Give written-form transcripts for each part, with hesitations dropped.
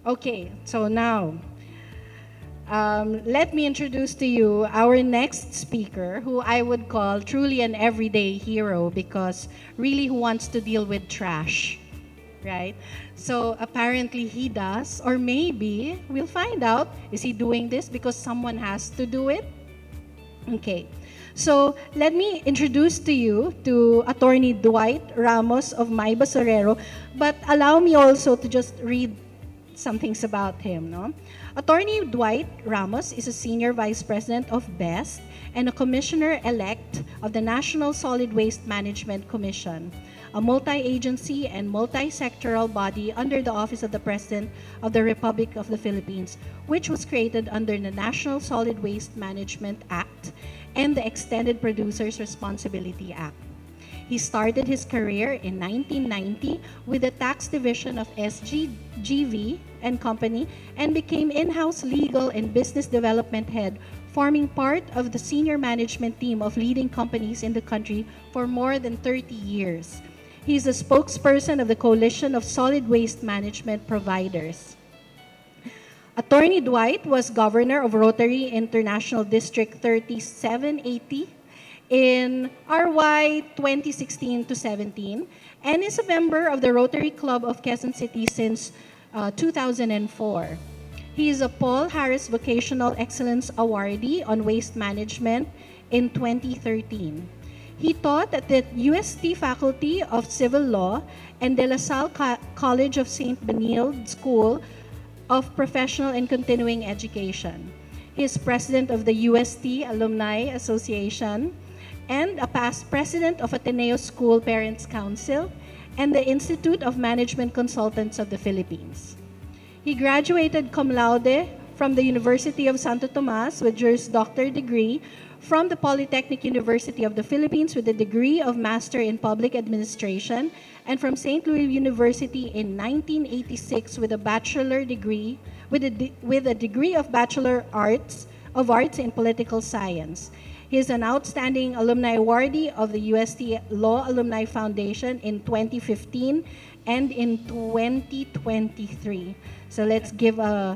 Okay, so now, let me introduce to you our next speaker, who I would call truly an everyday hero because really who wants to deal with trash, right? So apparently he does, or maybe we'll find out, is he doing this because someone has to do it? Okay. So let me introduce to you to Attorney Dwight Ramos of My Basurero, but allow me also to just read some things about him. No? Attorney Dwight Ramos is a Senior Vice President of BEST and a Commissioner-elect of the National Solid Waste Management Commission, a multi-agency and multi-sectoral body under the Office of the President of the Republic of the Philippines, which was created under the National Solid Waste Management Act and the Extended Producers Responsibility Act. He started his career in 1990 with the tax division of SGGV and Company and became in-house legal and business development head, forming part of the senior management team of leading companies in the country for more than 30 years. He is the spokesperson of the Coalition of Solid Waste Management Providers. Attorney Dwight was governor of Rotary International District 3780 in RY 2016 to 17 and is a member of the Rotary Club of Quezon City since 2004. He is a Paul Harris Vocational Excellence Awardee on Waste Management in 2013. He taught at the UST Faculty of Civil Law and De La Salle College of St. Benilde School of Professional and Continuing Education. He is president of the UST Alumni Association and a past president of Ateneo School Parents Council and the Institute of Management Consultants of the Philippines. He graduated cum laude from the University of Santo Tomas with Juris Doctor degree, from the Polytechnic University of the Philippines with a degree of Master in Public Administration, and from St. Louis University in 1986 with a bachelor degree, with a degree of Bachelor of Arts in Political Science. He is an outstanding alumni awardee of the UST Law Alumni Foundation in 2015 and in 2023. So let's give a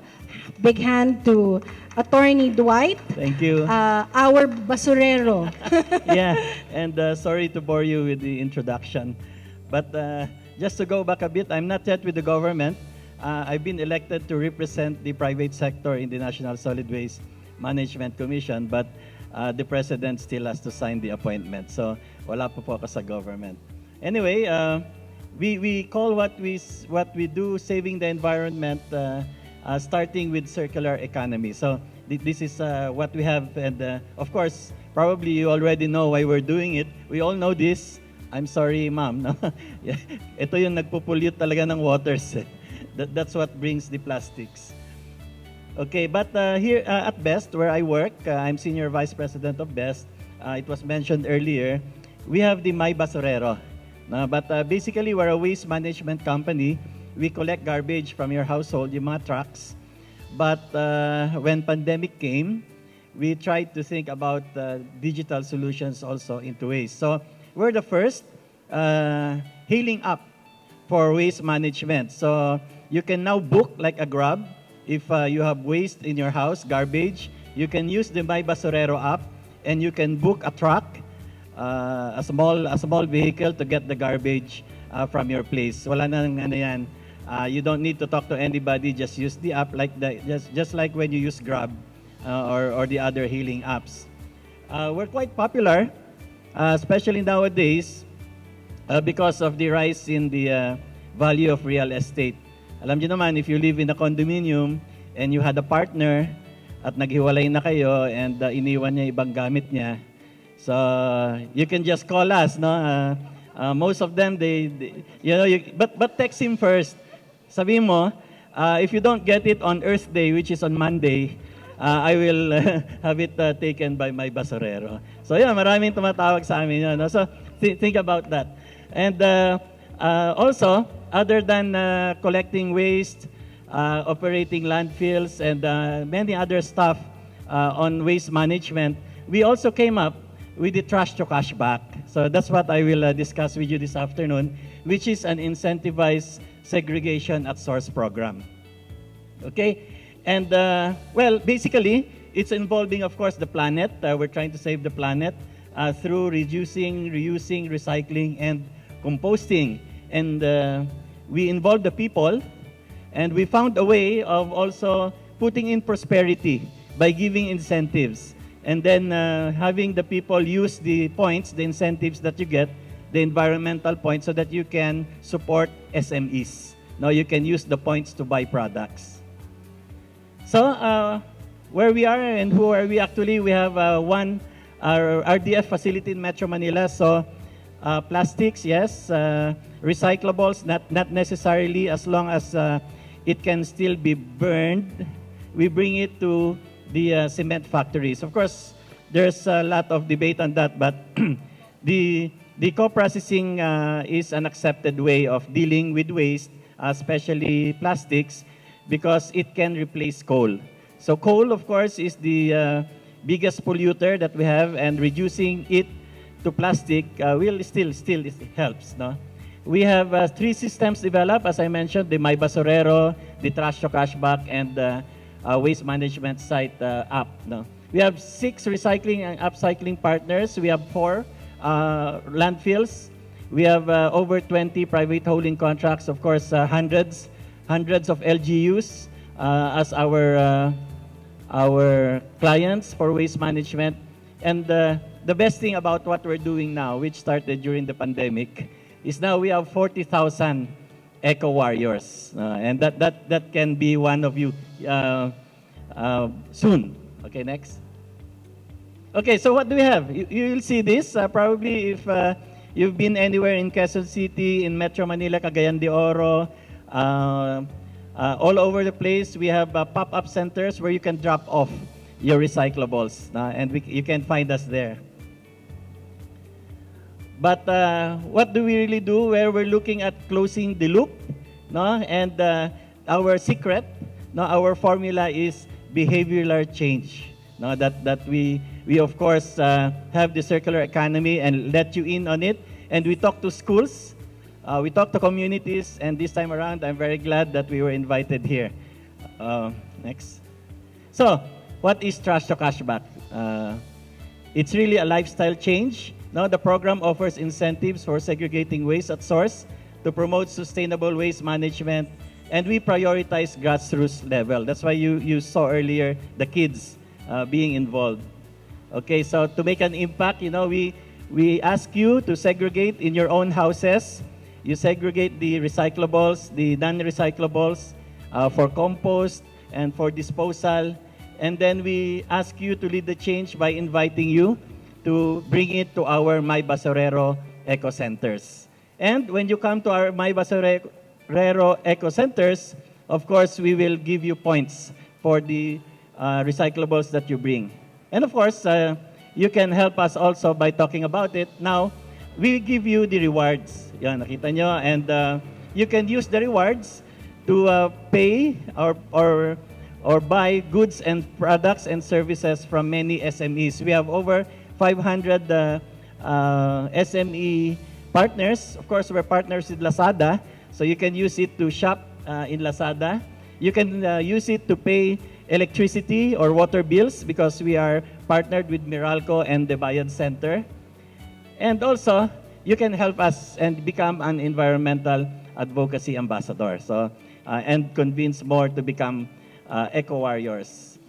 big hand to Attorney Dwight. Thank you. Our basurero. Yeah, and sorry to bore you with the introduction. But just to go back a bit, I'm not yet with the government. I've been elected to represent the private sector in the National Solid Waste Management Commission, but the president still has to sign the appointment. So wala po ako sa government. Anyway, we call what we do saving the environment, starting with circular economy. So this is what we have, and of course, probably you already know why we're doing it. We all know this. I'm sorry, ma'am. No? Ito yung nagpo-pollute talaga ng waters. That's what brings the plastics. Okay, but here at BEST, where I work, I'm Senior Vice President of BEST. It was mentioned earlier, we have the My Basurero. But basically, we're a waste management company. We collect garbage from your household, yung mga trucks. But when pandemic came, we tried to think about digital solutions also into waste. So we're the first hailing up for waste management. So you can now book like a Grab. If you have waste in your house, garbage, you can use the My Basurero app and you can book a truck, a small vehicle to get the garbage from your place. Wala nang ano yan. You don't need to talk to anybody, just use the app just like when you use Grab or the other hailing apps. We're quite popular, especially nowadays, because of the rise in the value of real estate. Alam niyo naman, if you live in a condominium and you had a partner at naghiwalay na kayo and iniwan niya ibang gamit niya, so you can just call us, no? Most of them, but text him first. Sabi mo, if you don't get it on Earth Day, which is on Monday, I will have it taken by My Basurero. So yeah, maraming tumatawag sa amin yun, no? So think about that. And also, other than collecting waste, operating landfills, and many other stuff on waste management, we also came up with the Trash to Cashback. So that's what I will discuss with you this afternoon, which is an incentivized segregation at source program. Okay? And, well, basically, it's involving, of course, the planet. We're trying to save the planet through reducing, reusing, recycling, and composting. And we involve the people, and we found a way of also putting in prosperity by giving incentives. And then having the people use the points, the incentives that you get, the environmental points, so that you can support SMEs. Now you can use the points to buy products. So where we are and who are we actually, we have one our RDF facility in Metro Manila. So plastics, yes, recyclables, not necessarily, as long as it can still be burned. We bring it to the cement factories. Of course, there's a lot of debate on that, but the co-processing is an accepted way of dealing with waste, especially plastics, because it can replace coal. So coal, of course, is the biggest polluter that we have, and reducing it to plastic will still it helps. No? We have 3 systems developed, as I mentioned, the My Basurero, the Trash to Cashback, and waste management site app. No? We have 6 recycling and upcycling partners. We have 4 landfills. We have over 20 private hauling contracts. Of course, hundreds of LGUs as our clients for waste management. And the best thing about what we're doing now, which started during the pandemic, is now we have 40,000 eco warriors, and that can be one of you soon. Okay, next. Okay, so what do we have? You will see this probably if you've been anywhere in Quezon City, in Metro Manila, Cagayan de Oro, all over the place. We have pop-up centers where you can drop off your recyclables, and you can find us there. But what do we really do? Where we're looking at closing the loop, no? And our secret, no, our formula is behavioral change. No, that we of course have the circular economy and let you in on it. And we talk to schools, we talk to communities, and this time around, I'm very glad that we were invited here. Next. So, what is Trash to Cashback? It's really a lifestyle change. Now, the program offers incentives for segregating waste at source to promote sustainable waste management, and we prioritize grassroots level. That's why you saw earlier the kids being involved. Okay, so to make an impact, we ask you to segregate in your own houses. You segregate the recyclables, the non-recyclables for compost and for disposal. And then we ask you to lead the change by inviting you to bring it to our My Basurero Eco Centers. And when you come to our My Basurero Eco Centers, of course, we will give you points for the recyclables that you bring. And of course, you can help us also by talking about it. Now, we give you the rewards. Yan, nakita nyo. And you can use the rewards to pay or buy goods and products and services from many SMEs. We have over 500 SME partners. Of course, we're partners with Lazada, so you can use it to shop in Lazada. You can use it to pay electricity or water bills because we are partnered with Meralco and the Bayan Center. And also, you can help us and become an environmental advocacy ambassador. So, and convince more to become eco warriors.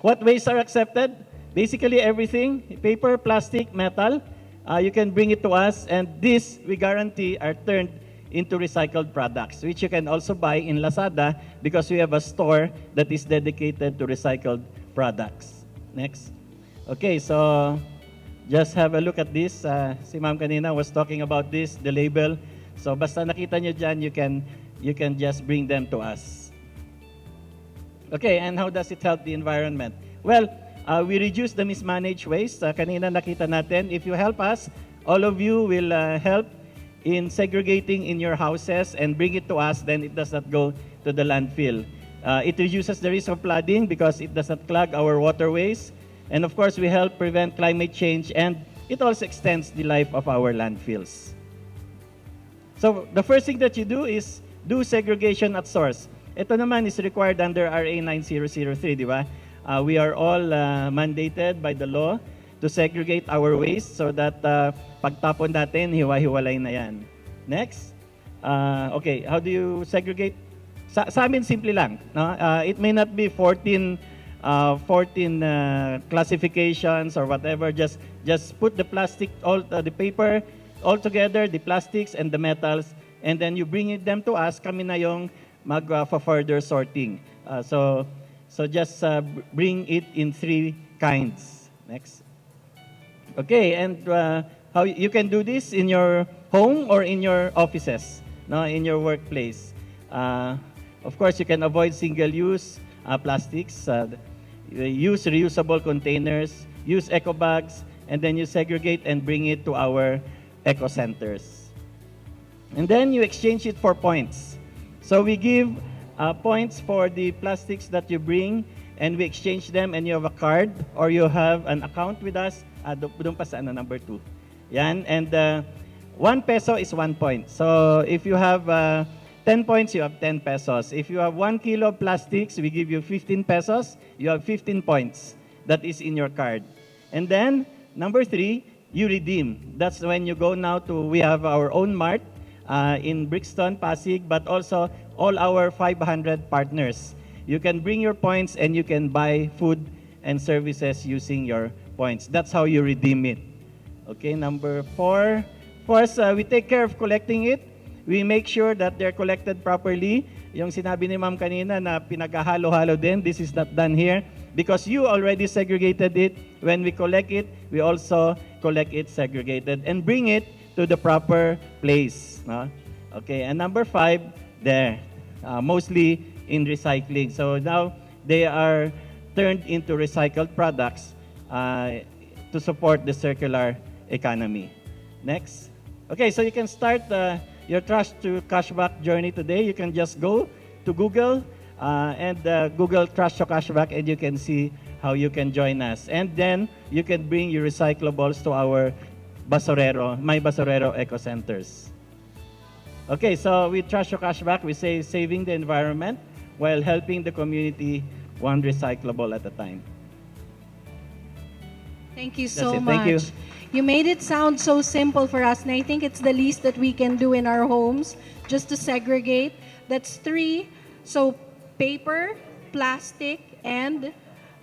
What waste are accepted? Basically everything, paper, plastic, metal. You can bring it to us, and this, we guarantee, are turned into recycled products, which you can also buy in Lazada because we have a store that is dedicated to recycled products. Next. Okay, so just have a look at this. Si Ma'am kanina was talking about this, the label. So basta nakita nyo dyan, you can just bring them to us. Okay, and how does it help the environment? Well, we reduce the mismanaged waste. Kanina nakita natin, if you help us, all of you will help in segregating in your houses and bring it to us, then it does not go to the landfill. It reduces the risk of flooding because it does not clog our waterways. And of course, we help prevent climate change, and it also extends the life of our landfills. So the first thing that you do is do segregation at source. Ito naman is required under RA 9003, di ba? We are all mandated by the law to segregate our waste so that pagtapon natin, hiwa-hiwalay na yan. Next. Okay, how do you segregate? Sa amin, simple lang. No? It may not be 14 classifications or whatever. Just put the plastic, the paper all together, the plastics and the metals, and then you bring them to us. Kami na yung mag-further sorting. So just bring it in 3 kinds. Next. Okay, and how you can do this in your home or in your offices, no, in your workplace. Of course, you can avoid single-use plastics. Use reusable containers. Use eco bags, and then you segregate and bring it to our eco centers. And then you exchange it for points. So we give points for the plastics that you bring, and we exchange them, and you have a card or you have an account with us. Doon pa sa number 2. Yan, and 1 peso is 1 point. So if you have 10 points, you have 10 pesos. If you have 1 kilo of plastics, we give you 15 pesos. You have 15 points. That is in your card. And then, number 3, you redeem. That's when you go now to, we have our own mart in Brixton, Pasig, but also all our 500 partners. You can bring your points and you can buy food and services using your points. That's how you redeem it. Okay, number 4. First, we take care of collecting it. We make sure that they're collected properly. Yung sinabi ni ma'am kanina na pinagahalo-halo din, this is not done here because you already segregated it. When we collect it, we also collect it segregated and bring it to the proper place. No? Okay, and number 5, there, mostly in recycling. So now they are turned into recycled products to support the circular economy. Next. Okay, so you can start your trash to cashback journey today. You can just go to Google and Google trash to cashback, and you can see how you can join us. And then you can bring your recyclables to our Basurero, My Basurero Eco Centers. Okay, so with trash to cashback, we say saving the environment while helping the community one recyclable at a time. Thank you so That's it. much. Thank you. You made it sound so simple for us, and I think it's the least that we can do in our homes, just to segregate. That's 3. So paper, plastic, and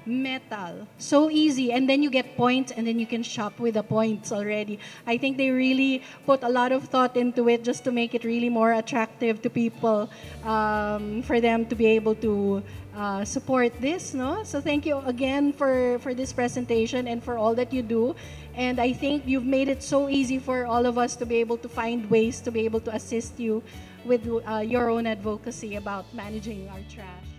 metal. So easy. And then you get points, and then you can shop with the points already. I think they really put a lot of thought into it just to make it really more attractive to people, for them to be able to support this. No? So thank you again for this presentation and for all that you do. And I think you've made it so easy for all of us to be able to find ways to be able to assist you with your own advocacy about managing our trash.